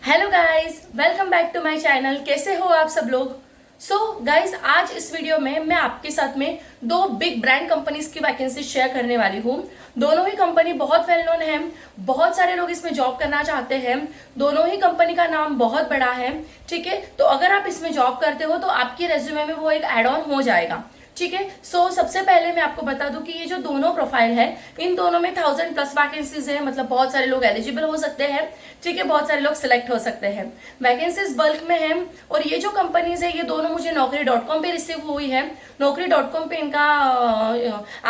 Hello guys, welcome back to my channel. कैसे हो आप सब लोग? सो गाइस, आज इस वीडियो में मैं आपके साथ में दो बिग ब्रांड कंपनीज की वैकेंसी शेयर करने वाली हूँ। दोनों ही कंपनी बहुत वेल नोन है, बहुत सारे लोग इसमें जॉब करना चाहते हैं। दोनों ही कंपनी का नाम बहुत बड़ा है। ठीक है, तो अगर आप इसमें जॉब करते हो तो आपके रेज्यूमे में वो एक एड ऑन हो जाएगा। ठीक है, सो सबसे पहले मैं आपको बता दूं कि ये जो दोनों प्रोफाइल है, इन दोनों में 1000+ वैकेंसीज है। मतलब बहुत सारे लोग एलिजिबल हो सकते हैं। ठीक है, बहुत सारे लोग सिलेक्ट हो सकते हैं। वैकेंसीज बल्क में है। और ये जो कंपनीज है ये दोनों मुझे Naukri.com पे रिसीव हुई है। Naukri.com पे इनका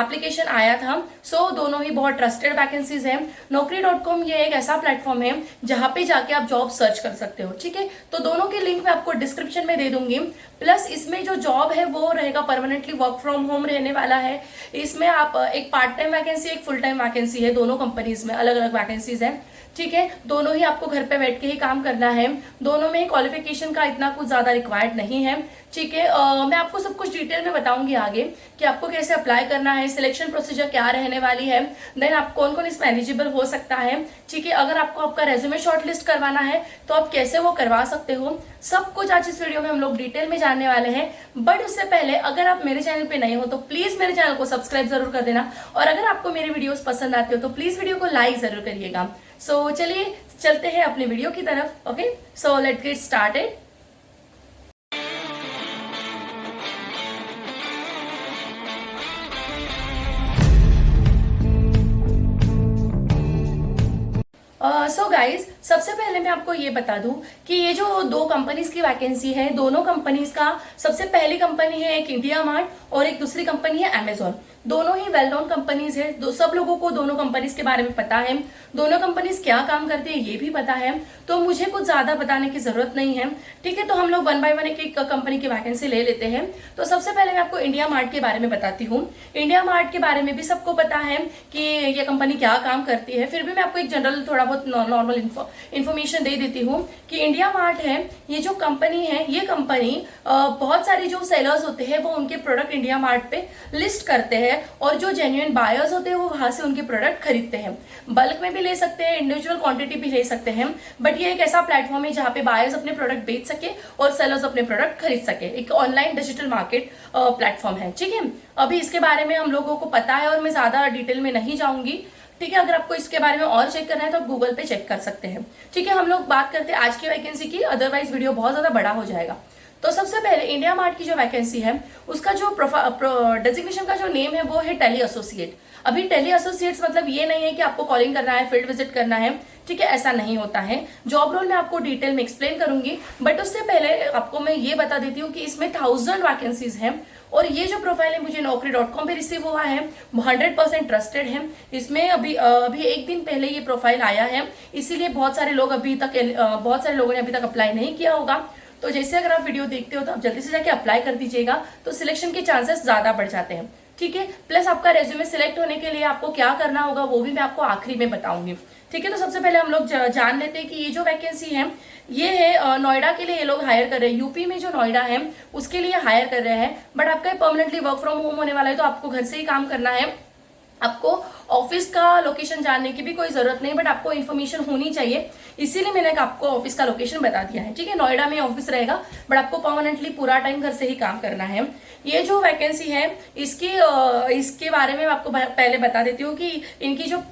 एप्लीकेशन आया था। सो दोनों ही बहुत ट्रस्टेड वैकेंसीज है। Naukri.com ये एक ऐसा प्लेटफॉर्म है जहां पे जाके आप जॉब सर्च कर सकते हो। ठीक है, तो दोनों के लिंक मैं आपको डिस्क्रिप्शन में दे दूंगी। प्लस इसमें जो जॉब है वो रहेगा परमानेंटली वर्क फ्रॉम होम रहने वाला है। इसमें आप एक पार्ट टाइम वैकेंसी, एक फुल टाइम वैकेंसी है। दोनों कंपनीज में अलग अलग वैकेंसीज है। ठीक है, दोनों ही आपको घर पे बैठ के ही काम करना है। दोनों में क्वालिफिकेशन का इतना कुछ ज्यादा रिक्वायर्ड नहीं है। ठीक है, मैं आपको सब कुछ डिटेल में बताऊंगी आगे कि आपको कैसे अप्लाई करना है, सिलेक्शन प्रोसीजर क्या रहने वाली है, देन आप कौन कौन इसमें एलिजिबल हो सकता है। ठीक है, अगर आपको आपका रेज्यूमे शॉर्टलिस्ट करवाना है तो आप कैसे वो करवा सकते हो, सब कुछ आज इस वीडियो में हम लोग डिटेल में जानने वाले हैं। बट उससे पहले अगर आप मेरे चैनल पे नए हो तो प्लीज मेरे चैनल को सब्सक्राइब जरूर कर देना। और अगर आपको मेरे वीडियोस पसंद आते हो तो प्लीज वीडियो को लाइक जरूर करिएगा। सो चलिए चलते हैं अपने वीडियो की तरफ। Okay, so let's get started. So guys, सबसे पहले मैं आपको ये बता दूं कि ये जो दो कंपनीज की वैकेंसी है, दोनों कंपनीज का सबसे पहली कंपनी है एक इंडिया मार्ट और एक दूसरी कंपनी है अमेजोन। दोनों ही वेल नोन कंपनीज है। सब लोगों को दोनों कंपनीज के बारे में पता है। दोनों कंपनीज क्या काम करती है ये भी पता है, तो मुझे कुछ ज्यादा बताने की जरूरत नहीं है। ठीक है, तो हम लोग वन बाय वन एक कंपनी की वैकेंसी ले लेते हैं। तो सबसे पहले मैं आपको इंडिया मार्ट के बारे में बताती हूँ। इंडिया मार्ट के बारे में भी सबको पता है कि ये कंपनी क्या काम करती है। फिर भी मैं आपको एक जनरल थोड़ा बहुत नॉर्मल इन्फॉर्मेशन दे देती हूँ कि इंडिया मार्ट है, ये जो कंपनी है, ये कंपनी बहुत सारी जो सेलर्स होते हैं वो उनके प्रोडक्ट इंडिया मार्ट पे लिस्ट करते हैं और जो जेन्युइन बायर्स होते हैं वो वहां से उनके प्रोडक्ट खरीदते हैं। बल्क में भी ले सकते हैं, इंडिविजुअल क्वांटिटी भी ले सकते हैं। बट ये एक ऐसा प्लेटफॉर्म है जहां पे बायर्स अपने प्रोडक्ट बेच सके और सेलर्स अपने प्रोडक्ट खरीद सके। एक ऑनलाइन डिजिटल मार्केट प्लेटफॉर्म है। ठीक है, अभी इसके बारे में हम लोगों को पता है और मैं ज्यादा डिटेल में नहीं जाऊंगी। ठीक है, अगर आपको इसके बारे में और चेक करना है तो आप गूगल पे चेक कर सकते हैं। ठीक है, हम लोग बात करते हैं आज की वैकेंसी की, अदरवाइज वीडियो बहुत ज्यादा बड़ा हो जाएगा। तो सबसे पहले इंडिया मार्ट की जो वैकेंसी है उसका जो डेजिग्नेशन का जो नेम है वो है टेली एसोसिएट। अभी टेली एसोसिएट्स मतलब ये नहीं है कि आपको कॉलिंग करना है, फील्ड विजिट करना है। ठीक है, ऐसा नहीं होता है। जॉब रोल मैं आपको डिटेल में एक्सप्लेन करूंगी, बट उससे पहले आपको मैं ये बता देती हूँ कि इसमें 1000 वैकेंसीज हैं। और ये जो प्रोफाइल है मुझे Naukri.com पे रिसीव हुआ है, 100% ट्रस्टेड है। इसमें अभी एक दिन पहले ये प्रोफाइल आया है, इसीलिए बहुत सारे लोगों ने अभी तक अप्लाई नहीं किया होगा। तो जैसे अगर आप वीडियो देखते हो तो आप जल्दी से जाके अप्लाई कर दीजिएगा, तो सिलेक्शन के चांसेस ज्यादा बढ़ जाते हैं। ठीक है, प्लस आपका रेज्यूमे सिलेक्ट होने के लिए आपको क्या करना होगा वो भी मैं आपको आखिरी में बताऊंगी। ठीक है, तो सबसे पहले हम लोग जान लेते हैं कि ये जो वैकेंसी है ये है नोएडा के लिए ये लोग हायर कर रहे हैं। यूपी में जो नोएडा है उसके लिए हायर कर रहे हैं। बट आपका परमानेंटली वर्क फ्रॉम होम होने वाला है, तो आपको घर से ही काम करना है। आपको ऑफिस का लोकेशन जानने की भी कोई जरूरत नहीं, बट आपको इन्फॉर्मेशन होनी चाहिए, इसीलिए मैंने आपको ऑफिस का लोकेशन बता दिया है। ठीक है, नोएडा में ऑफिस रहेगा, बट आपको परमानेंटली पूरा टाइम घर से ही काम करना है। ये जो वैकेंसी है इसके बारे में आपको पहले बता देती हूँ कि इनकी जो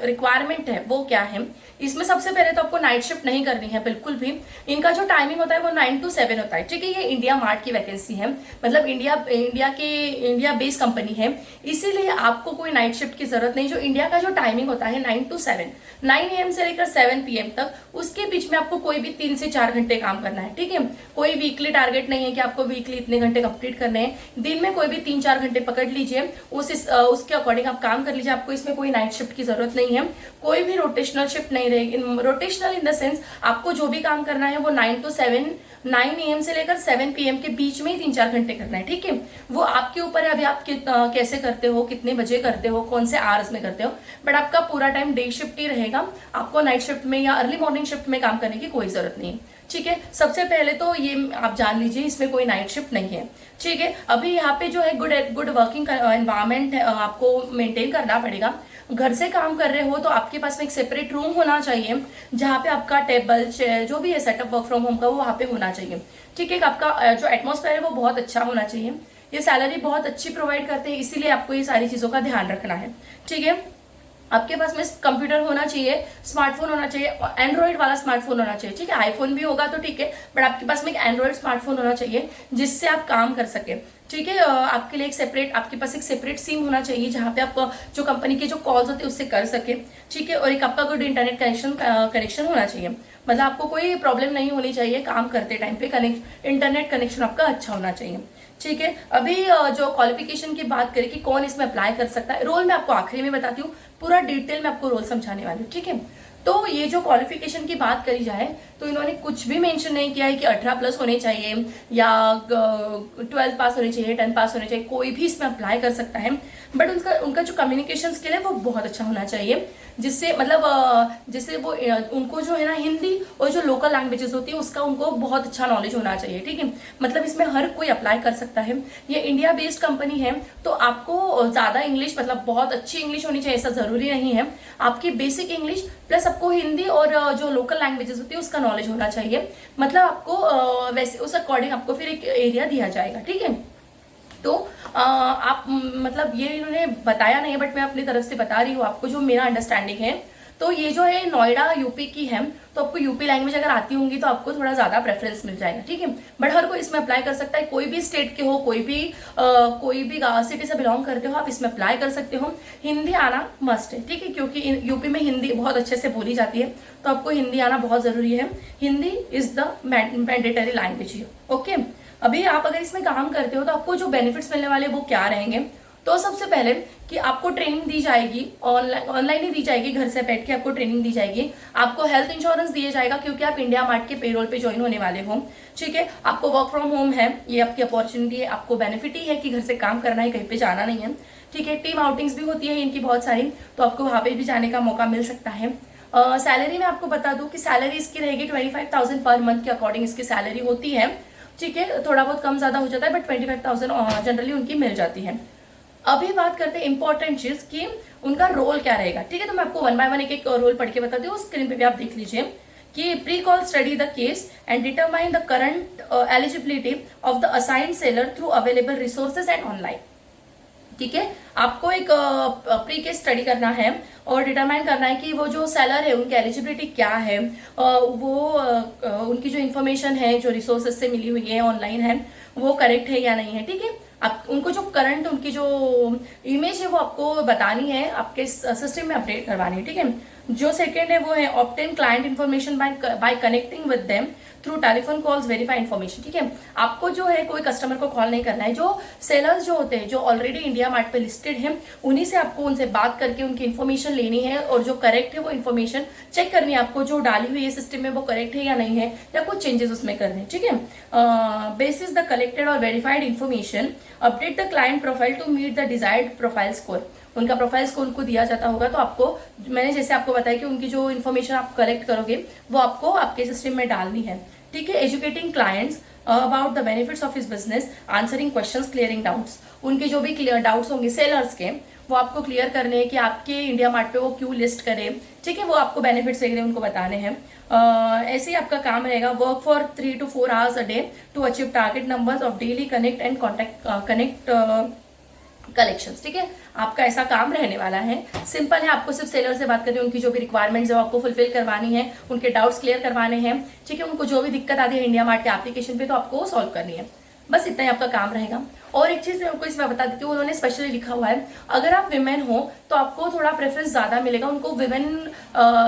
रिक्वायरमेंट है वो क्या है। इसमें सबसे पहले तो आपको नाइट शिफ्ट नहीं करनी है बिल्कुल भी। इनका जो टाइमिंग होता है वो 9 to 7 होता है। ठीक है, ये इंडिया मार्ट की वैकेंसी है, मतलब इंडिया बेस्ड कंपनी है, इसीलिए आपको कोई नाइट शिफ्ट की जरूरत नहीं। जो इंडिया का जो टाइमिंग होता है 9 to 7, 9 AM से लेकर 7 PM तक, उसके बीच में आपको कोई भी 3 से 4 घंटे काम करना है। ठीक है, कोई वीकली टारगेट नहीं है कि आपको वीकली इतने घंटे कंप्लीट करने हैं। दिन में कोई भी 3-4 घंटे पकड़ लीजिए, उसके अकॉर्डिंग आप काम कर लीजिए। आपको इसमें कोई नाइट शिफ्ट की जरूरत नहीं है, कोई भी रोटेशनल शिफ्ट नहीं रहेगी। रोटेशनल इन द सेंस आपको जो भी काम करना है वो 9 AM से लेकर 7 PM के बीच में ही 3-4 घंटे करना है। ठीक है, वो आपके ऊपर है अभी आप कैसे करते हो, कितने बजे करते हो, कौन से आवर्स में करते हो। बट आपका पूरा टाइम डे शिफ्ट ही रहेगा, आपको नाइट शिफ्ट में या अर्ली मॉर्निंग शिफ्ट में काम करने की कोई जरूरत नहीं है। ठीक है, सबसे पहले तो ये आप जान लीजिए इसमें कोई नाइट शिफ्ट नहीं है। ठीक है, अभी यहाँ पे जो है गुड वर्किंग एनवायरमेंट आपको मेंटेन करना पड़ेगा। घर से काम कर रहे हो तो आपके पास में एक सेपरेट रूम होना चाहिए जहाँ पे आपका टेबल चेयर जो भी है सेटअप वर्क फ्रॉम होम का वो वहाँ पे होना चाहिए। ठीक है, आपका जो एटमॉस्फेयर है वो बहुत अच्छा होना चाहिए। ये सैलरी बहुत अच्छी प्रोवाइड करते हैं, इसीलिए आपको ये सारी चीज़ों का ध्यान रखना है। ठीक है, आपके पास में कंप्यूटर होना चाहिए, स्मार्टफोन होना चाहिए, एंड्रॉइड वाला स्मार्टफोन होना चाहिए। ठीक है, आईफोन भी होगा तो ठीक है, बट आपके पास में एक एंड्रॉइड स्मार्टफोन होना चाहिए जिससे आप काम कर सके। ठीक है, आपके लिए एक सेपरेट, आपके पास एक सेपरेट सिम होना चाहिए जहाँ पे आप जो कंपनी के जो कॉल्स होते हैं उससे कर सके। ठीक है, और एक आपका गुड इंटरनेट कनेक्शन होना चाहिए, मतलब आपको कोई प्रॉब्लम नहीं होनी चाहिए काम करते टाइम पे, इंटरनेट कनेक्शन आपका अच्छा होना चाहिए। ठीक है, अभी जो क्वालिफिकेशन की बात करें कि कौन इसमें अप्लाई कर सकता है, रोल मैं आपको आखिरी में बताती हूँ, पूरा डिटेल में आपको रोल समझाने वाली हूँ। ठीक है, तो ये जो क्वालिफिकेशन की बात करी जाए तो इन्होंने कुछ भी मेंशन नहीं किया है कि 18+ होने चाहिए या 12 पास होने चाहिए, 10 पास होने चाहिए, कोई भी इसमें अप्लाई कर सकता है। बट उनका जो कम्युनिकेशन स्किल है वो बहुत अच्छा होना चाहिए, जिससे मतलब जिससे वो उनको जो है ना हिंदी और जो लोकल लैंग्वेजेस होती है उसका उनको बहुत अच्छा नॉलेज होना चाहिए। ठीक है, मतलब इसमें हर कोई अप्लाई कर सकता है। ये इंडिया बेस्ड कंपनी है तो आपको ज्यादा इंग्लिश, मतलब बहुत अच्छी इंग्लिश होनी चाहिए ऐसा जरूरी नहीं है। आपकी बेसिक इंग्लिश प्लस आपको हिंदी और जो लोकल लैंग्वेजेस होती है उसका नॉलेज होना चाहिए। मतलब आपको वैसे उस अकॉर्डिंग आपको फिर एक एरिया दिया जाएगा। ठीक है, तो आप मतलब ये इन्होंने बताया नहीं है बट मैं अपनी तरफ से बता रही हूँ आपको जो मेरा अंडरस्टैंडिंग है। तो ये जो है नोएडा यूपी की है, तो आपको यूपी लैंग्वेज अगर आती होंगी तो आपको थोड़ा ज्यादा प्रेफरेंस मिल जाएगा। ठीक है, बट हर कोई इसमें अप्लाई कर सकता है, कोई भी स्टेट के हो, कोई भी सिटी से बिलोंग करते हो, आप इसमें अप्लाई कर सकते हो। हिंदी आना मस्ट है। ठीक है, क्योंकि यूपी में हिंदी बहुत अच्छे से बोली जाती है तो आपको हिंदी आना बहुत जरूरी है। Hindi is the mandatory language. Okay, अभी आप अगर इसमें काम करते हो तो आपको जो बेनिफिट्स मिलने वाले वो क्या रहेंगे, तो सबसे पहले कि आपको ट्रेनिंग दी जाएगी, ऑनलाइन ही दी जाएगी, घर से बैठ के आपको ट्रेनिंग दी जाएगी। आपको हेल्थ इंश्योरेंस दिया जाएगा क्योंकि आप इंडिया मार्ट के पेरोल पे ज्वाइन होने वाले हो। ठीक है, आपको वर्क फ्रॉम होम है, ये आपकी अपॉर्चुनिटी है, आपको बेनिफिट ही है कि घर से काम करना है, कहीं पे जाना नहीं है। ठीक है, टीम आउटिंग्स भी होती है इनकी बहुत सारी, तो आपको वहां पे भी जाने का मौका मिल सकता है। सैलरी में आपको बता दूं कि सैलरी इसकी रहेगी 25,000 पर मंथ के अकॉर्डिंग इसकी सैलरी होती है। ठीक है, थोड़ा बहुत कम ज्यादा हो जाता है बट 25,000 जनरली उनकी मिल जाती है। अभी बात करते हैं इंपॉर्टेंट चीज कि उनका रोल क्या रहेगा। ठीक है, तो मैं आपको 1 बाय 1 एक रोल पढ़ के बताती हूँ, स्क्रीन पे भी आप देख लीजिए कि pre call study the case and determine the current eligibility of the assigned seller through available resources and online. ठीक है, आपको एक प्री केस स्टडी करना है और डिटरमाइन करना है कि वो जो सेलर है उनकी एलिजिबिलिटी क्या है, उनकी जो इन्फॉर्मेशन है जो रिसोर्सेज से मिली हुई है ऑनलाइन है वो करेक्ट है या नहीं है। ठीक है, आप उनको जो करंट उनकी जो इमेज है वो आपको बतानी है, आपके सिस्टम में अपडेट करवानी है। ठीक है, जो सेकंड है वो है obtain client information bye connecting with them through telephone calls verify information. ठीक है, आपको जो है कोई कस्टमर को कॉल नहीं करना है, जो सेलर्स जो होते हैं जो ऑलरेडी इंडिया मार्ट पे लिस्टेड हैं उन्हीं से आपको उनसे बात करके उनकी इन्फॉर्मेशन लेनी है और जो करेक्ट है वो इन्फॉर्मेशन चेक करनी है आपको, जो डाली हुई है सिस्टम में वो करेक्ट है या नहीं है या कुछ चेंजेस उसमें करने हैं। ठीक है, बेसिस द कलेक्टेड और verified information update the client profile to meet the desired profile score. उनका प्रोफाइल स्कोर उनको दिया जाता होगा तो आपको, मैंने जैसे आपको बताया कि उनकी जो इन्फॉर्मेशन आप कलेक्ट करोगे वो आपको आपके सिस्टम में डालनी है। ठीक है, educating clients about the benefits of his business, answering questions, clearing doubts. उनके जो भी क्लियर डाउट्स होंगे सेलर्स के वो आपको क्लियर करने हैं कि आपके इंडिया मार्ट पे वो क्यों लिस्ट करे। ठीक है, वो आपको बेनिफिट्स वगैरह उनको बताने हैं। ऐसे ही आपका काम रहेगा, work for 3 to 4 hours a day to achieve target numbers of daily connect and connect collections. ठीक है, आपका ऐसा काम रहने वाला है, सिंपल है, आपको सिर्फ सेलर से बात करनी है, उनकी जो भी रिक्वायरमेंट्स है वो आपको फुलफिल करवानी है, उनके डाउट्स क्लियर करवाने हैं। ठीक है, उनको जो भी दिक्कत आती है इंडिया मार्ट के एप्लीकेशन पे तो आपको सॉल्व करनी है, बस इतना ही आपका काम रहेगा। और एक चीज मैं आपको इसमें बता देती हूँ, उन्होंने स्पेशली लिखा हुआ है अगर आप विमेन हो तो आपको थोड़ा प्रेफरेंस ज्यादा मिलेगा, उनको विमेन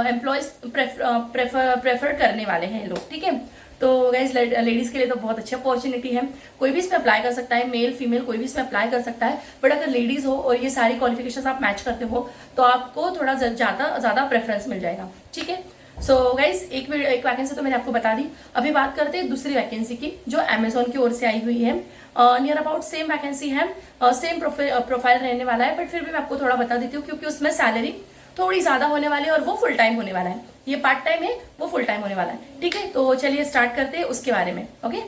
एम्प्लॉयज प्रेफर करने वाले हैं लोग। ठीक है, तो गाइज लेडीज के लिए तो बहुत अच्छी अपॉर्चुनिटी है, कोई भी इसमें अप्लाई कर सकता है, मेल फीमेल कोई भी इसमें अप्लाई कर सकता है। बट अगर लेडीज हो और ये सारी क्वालिफिकेशंस आप मैच करते हो तो आपको थोड़ा ज्यादा प्रेफरेंस मिल जाएगा। ठीक है, सो गाइज एक वैकेंसी तो मैंने आपको बता दी। अभी बात करते हैं दूसरी वैकेंसी की जो अमेजोन की ओर से आई हुई है। नियर अबाउट सेम वैकेंसी है, सेम प्रोफाइल रहने वाला है, बट फिर भी मैं आपको थोड़ा बता देती हूँ क्योंकि उसमें सैलरी थोड़ी ज्यादा होने वाली है और वो फुल टाइम होने वाला है। ये पार्ट टाइम है, वो फुल टाइम होने वाला है। ठीक है, तो चलिए स्टार्ट करते हैं उसके बारे में। ओके,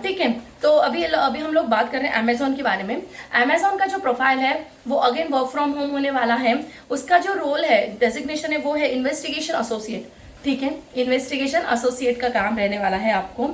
ठीक है। तो अभी अभी हम लोग बात कर रहे हैं अमेजोन के बारे में। अमेजोन का जो प्रोफाइल है वो अगेन वर्क फ्रॉम होम होने वाला है। उसका जो रोल है, डेजिग्नेशन है, वो है इन्वेस्टिगेशन एसोसिएट। ठीक है, इन्वेस्टिगेशन एसोसिएट का काम रहने वाला है आपको।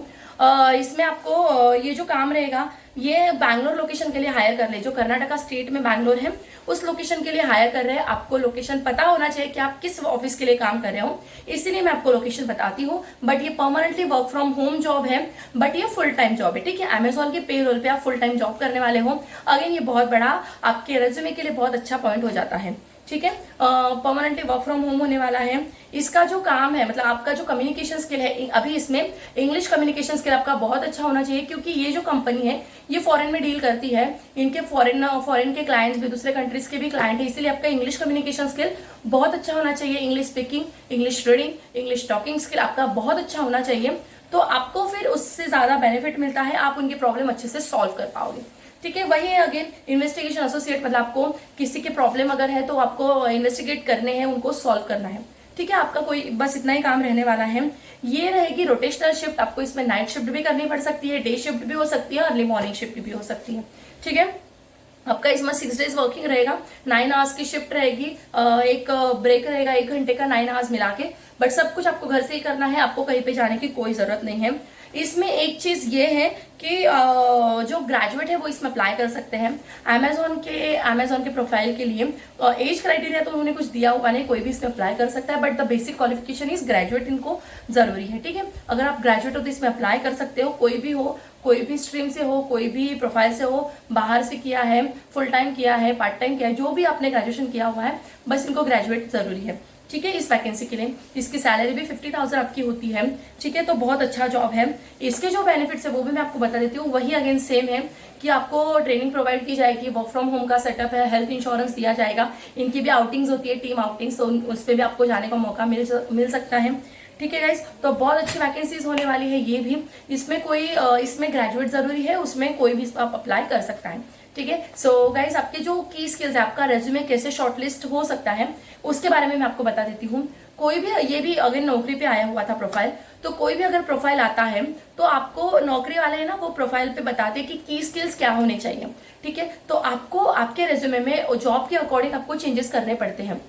इसमें आपको ये जो काम रहेगा ये बैंगलोर लोकेशन के लिए हायर कर ले, जो कर्नाटका स्टेट में बैंगलोर है उस लोकेशन के लिए हायर कर रहे हैं। आपको लोकेशन पता होना चाहिए कि आप किस ऑफिस के लिए काम कर रहे हो, इसीलिए मैं आपको लोकेशन बताती हूँ। बट ये permanently work from home job है, बट ये फुल टाइम जॉब है। ठीक है, अमेजोन के पे रोल पे आप फुल टाइम जॉब करने वाले हो। अगेन ये बहुत बड़ा आपके रेज्यूमे के लिए बहुत अच्छा पॉइंट हो जाता है। ठीक है, परमानेंटली वर्क फ्रॉम होम होने वाला है। इसका जो काम है, मतलब आपका जो कम्युनिकेशन स्किल है, अभी इसमें इंग्लिश कम्युनिकेशन स्किल आपका बहुत अच्छा होना चाहिए, क्योंकि ये जो कंपनी है ये फॉरेन में डील करती है। इनके फॉरेन के क्लाइंट्स भी, दूसरे कंट्रीज के भी क्लाइंट है, इसीलिए आपका इंग्लिश कम्युनिकेशन स्किल बहुत अच्छा होना चाहिए। English speaking, English reading, English talking skill आपका बहुत अच्छा होना चाहिए। तो आपको फिर उससे ज्यादा बेनिफिट मिलता है, आप उनकी प्रॉब्लम अच्छे से सॉल्व कर पाओगे। ठीक है, वही है अगेन इन्वेस्टिगेशन एसोसिएट, मतलब आपको किसी के प्रॉब्लम अगर है तो आपको इन्वेस्टिगेट करने हैं, उनको सॉल्व करना है। ठीक है, आपका कोई बस इतना ही काम रहने वाला है। ये रहेगी रोटेशनल शिफ्ट, आपको इसमें नाइट शिफ्ट भी करनी पड़ सकती है, डे शिफ्ट भी हो सकती है, अर्ली मॉर्निंग शिफ्ट भी हो सकती है। ठीक है, आपका इसमें 6 डेज वर्किंग रहेगा, 9 आवर्स की शिफ्ट रहेगी, एक ब्रेक रहेगा 1 घंटे का, 9 आवर्स मिला के। बट सब कुछ आपको घर से ही करना है, आपको कहीं पे जाने की कोई जरूरत नहीं है। इसमें एक चीज ये है कि जो ग्रेजुएट है वो इसमें अप्लाई कर सकते हैं अमेजोन के प्रोफाइल के लिए। एज क्राइटेरिया तो उन्होंने कुछ दिया हुआ नहीं, कोई भी इसमें अप्लाई कर सकता है, but the basic qualification is graduate, इनको जरूरी है। ठीक है, अगर आप ग्रेजुएट हो तो इसमें अप्लाई कर सकते हो, कोई भी हो, कोई भी स्ट्रीम से हो, कोई भी प्रोफाइल से हो, बाहर से किया है, फुल टाइम किया है, पार्ट टाइम किया है, जो भी आपने ग्रेजुएशन किया हुआ है, बस इनको ग्रेजुएट जरूरी है। ठीक है, इस वैकेंसी के लिए इसकी सैलरी भी 50,000 आपकी होती है। ठीक है, तो बहुत अच्छा जॉब है। इसके जो बेनिफिट्स है वो भी मैं आपको बता देती हूँ। वही अगेन सेम है कि आपको ट्रेनिंग प्रोवाइड की जाएगी, वर्क फ्रॉम होम का सेटअप है, हेल्थ इंश्योरेंस दिया जाएगा, इनकी भी आउटिंग्स होती है, टीम आउटिंग्स, तो उस पर भी आपको जाने का मौका मिल सकता है। ठीक है गाइस, तो बहुत अच्छी वैकेंसीज होने वाली है ये भी। इसमें ग्रेजुएट जरूरी है, उसमें कोई भी आप अप्लाई कर सकता है। ठीक है, सो गाइस आपके जो की स्किल्स है, आपका रेज्यूमे कैसे शॉर्टलिस्ट हो सकता है उसके बारे में मैं आपको बता देती हूँ। कोई भी, ये भी अगर नौकरी पे आया हुआ था प्रोफाइल, तो कोई भी अगर प्रोफाइल आता है तो आपको नौकरी वाले है ना, वो प्रोफाइल पे बताते हैं कि की स्किल्स क्या होने चाहिए। ठीक है, तो आपको आपके रेज्यूमे में जॉब के अकॉर्डिंग आपको चेंजेस करने पड़ते हैं।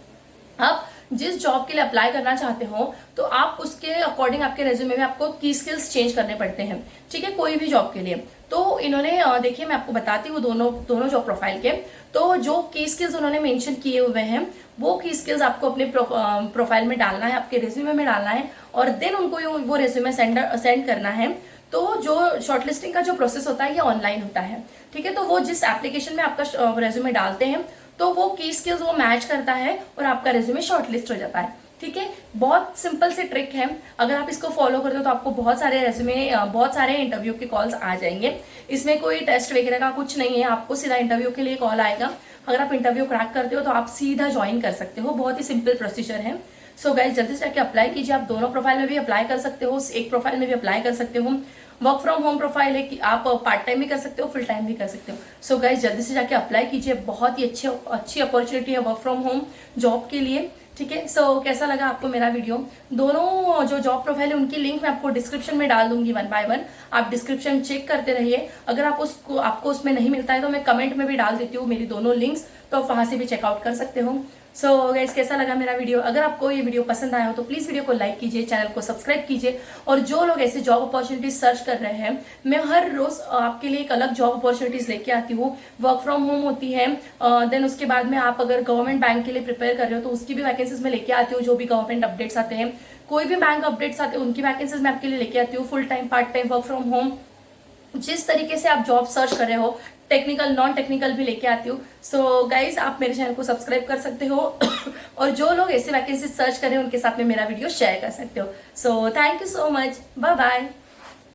आप जिस जॉब के लिए अप्लाई करना चाहते हो तो आप उसके अकॉर्डिंग आपके रेज्यूमे में आपको की स्किल्स चेंज करने पड़ते हैं। ठीक है, कोई भी जॉब के लिए। तो इन्होंने देखिए मैं आपको बताती हूँ दोनों जॉब प्रोफाइल के, तो जो की स्किल्स उन्होंने मेंशन किए हुए हैं वो की स्किल्स आपको अपने प्रोफाइल में डालना है, आपके रेज्यूमे में डालना है, और देन उनको वो रेज्यूमे सेंड करना है। तो जो शॉर्टलिस्टिंग का जो प्रोसेस होता है ये ऑनलाइन होता है। ठीक है, तो वो जिस एप्लीकेशन में आपका रेज्यूमे डालते हैं तो वो की स्किल्स वो मैच करता है और आपका रेज्यूमे शॉर्टलिस्ट हो जाता है। ठीक है, बहुत सिंपल सी ट्रिक है, अगर आप इसको फॉलो करते हो तो आपको बहुत सारे इंटरव्यू के कॉल्स आ जाएंगे। इसमें कोई टेस्ट वगैरह का कुछ नहीं है, आपको सीधा इंटरव्यू के लिए कॉल आएगा। अगर आप इंटरव्यू क्रैक करते हो तो आप सीधा ज्वाइन कर सकते हो, बहुत ही सिंपल प्रोसीजर है। सो गाइस जल्दी से जाके अप्लाई कीजिए, आप दोनों प्रोफाइल में भी अप्लाई कर सकते हो, एक प्रोफाइल में भी अप्लाई कर सकते हो। वर्क फ्रॉम होम प्रोफाइल है कि आप पार्ट टाइम भी कर सकते हो, फुल टाइम भी कर सकते हो। सो गाइस जल्दी से जाके अप्लाई कीजिए, बहुत ही अच्छी अपॉर्चुनिटी है वर्क फ्रॉम होम जॉब के लिए। ठीक है, सो कैसा लगा आपको मेरा वीडियो? दोनों जो जॉब प्रोफाइल है उनकी लिंक मैं आपको डिस्क्रिप्शन में डाल दूंगी 1 बाय 1। आप डिस्क्रिप्शन चेक करते रहिए, अगर आपको उसमें नहीं मिलता है तो मैं कमेंट में भी डाल देती हूँ मेरी दोनों लिंक्स, तो आप वहां से भी चेकआउट कर सकते हो। सो गाइस कैसा लगा मेरा वीडियो? अगर आपको ये वीडियो पसंद आया हो तो प्लीज वीडियो को लाइक कीजिए, चैनल को सब्सक्राइब कीजिए। और जो लोग ऐसे जॉब अपॉर्चुनिटीज सर्च कर रहे हैं, मैं हर रोज आपके लिए एक अलग जॉब अपॉर्चुनिटीज लेके आती हूँ। वर्क फ्रॉम होम होती है, देन उसके बाद में आप अगर गवर्नमेंट बैंक के लिए प्रिपेयर कर रहे हो तो उसकी भी वैकेंसीज में लेके आती हूँ। जो भी गवर्नमेंट अपडेट्स आते हैं, कोई भी बैंक अपडेट्स आते हैं, उनकी वैकेंसीज मैं आपके लिए लेके आती हूँ। Full time, part time, work from home, जिस तरीके से आप जॉब सर्च कर रहे हो, टेक्निकल नॉन टेक्निकल भी लेके आती हूँ। सो गाइज आप मेरे चैनल को सब्सक्राइब कर सकते हो और जो लोग ऐसे वैकेंसी सर्च कर रहे हैं उनके साथ में मेरा वीडियो शेयर कर सकते हो। So thank you so much, bye bye.